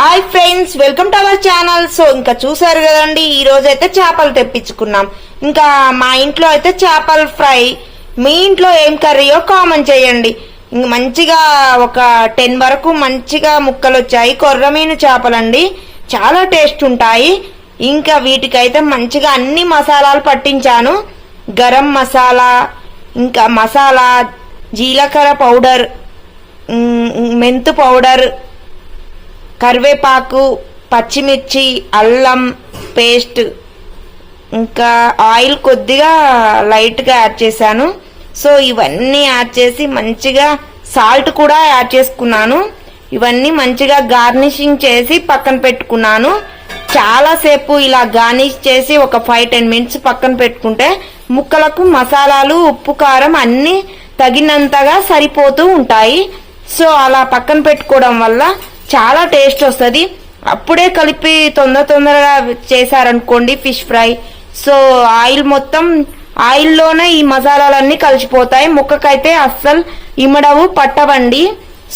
Hi friends, welcome to our channel. So ఇంకా చూసారు కదండి, ఈ రోజు అయితే చేపలు తెప్పించుకున్నాం. ఇంకా మా ఇంట్లో అయితే చేపల ఫ్రై. మీ ఇంట్లో ఏం కర్రీయో కామెంట్ చేయండి. ఇంక మంచిగా ఒక 10 వరకు మంచిగా ముక్కలు వచ్చాయి. కొర్రమీను చేపలండి, చాలా టేస్ట్ ఉంటాయి. ఇంకా వీటికైతే మంచిగా అన్ని మసాలాలు పట్టించాను. గరం మసాలా, ఇంకా మసాలా, జీలకర్ర పౌడర్, మెంతు పౌడర్, కరివేపాకు, పచ్చిమిర్చి, అల్లం పేస్ట్, ఇంకా ఆయిల్ కొద్దిగా లైట్గా యాడ్ చేశాను. సో ఇవన్నీ యాడ్ చేసి మంచిగా సాల్ట్ కూడా యాడ్ చేసుకున్నాను. ఇవన్నీ మంచిగా గార్నిషింగ్ చేసి పక్కన పెట్టుకున్నాను. చాలాసేపు ఇలా గార్నిష్ చేసి ఒక 5-10 మినిట్స్ పక్కన పెట్టుకుంటే ముక్కలకు మసాలాలు, ఉప్పు, కారం అన్నీ తగినంతగా సరిపోతూ ఉంటాయి. సో అలా పక్కన పెట్టుకోవడం వల్ల చాలా టేస్ట్ వస్తుంది. అప్పుడే కలిపి తొందరగా చేశారనుకోండి ఫిష్ ఫ్రై, సో ఆయిల్ మొత్తం ఆయిల్లోనే ఈ మసాలాలన్నీ కలిసిపోతాయి. ముక్కకైతే అస్సలు ఇమడవు, పట్టవండి.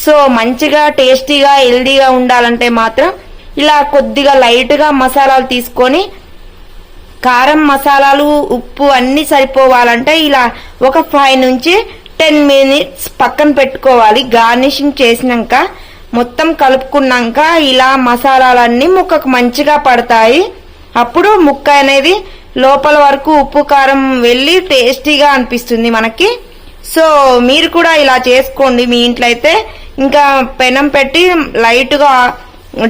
సో మంచిగా టేస్టీగా హెల్దీగా ఉండాలంటే మాత్రం ఇలా కొద్దిగా లైట్గా మసాలాలు తీసుకొని, కారం, మసాలాలు, ఉప్పు అన్నీ సరిపోవాలంటే ఇలా ఒక 5 నుంచి 10 మినిట్స్ పక్కన పెట్టుకోవాలి. గార్నిషింగ్ చేసినాక మొత్తం కలుపుకున్నాక ఇలా మసాలాలన్నీ ముక్కకు మంచిగా పడతాయి. అప్పుడు ముక్క అనేది లోపల వరకు ఉప్పు కారం వెళ్ళి టేస్టీగా అనిపిస్తుంది మనకి. సో మీరు కూడా ఇలా చేసుకోండి మీ ఇంట్లో అయితే. ఇంకా పెనం పెట్టి లైట్గా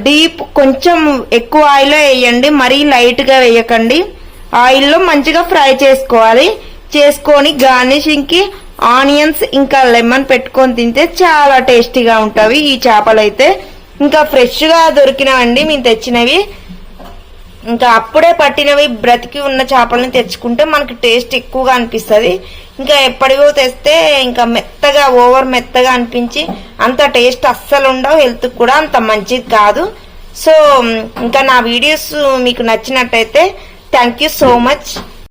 డీప్ కొంచెం ఎక్కువ ఆయిల్ వేయండి, మరీ లైట్గా వేయకండి. ఆయిల్లో మంచిగా ఫ్రై చేసుకోవాలి. చేసుకొని గార్నిషింగ్కి ఆనియన్స్ ఇంకా లెమన్ పెట్టుకొని తింటే చాలా టేస్టీగా ఉంటవి ఈ చేపలు అయితే. ఇంకా ఫ్రెష్గా దొరికినవండి మేము తెచ్చినవి. ఇంకా అప్పుడే పట్టినవి బ్రతికి ఉన్న చేపలని తెచ్చుకుంటే మనకి టేస్ట్ ఎక్కువగా అనిపిస్తుంది. ఇంకా ఎప్పటివో తెస్తే ఇంకా మెత్తగా, ఓవర్ మెత్తగా అనిపించి అంత టేస్ట్ అస్సలు ఉండవు, హెల్త్ కూడా అంత మంచిది కాదు. సో ఇంకా నా వీడియోస్ మీకు నచ్చినట్టయితే థ్యాంక్ యూ సో మచ్.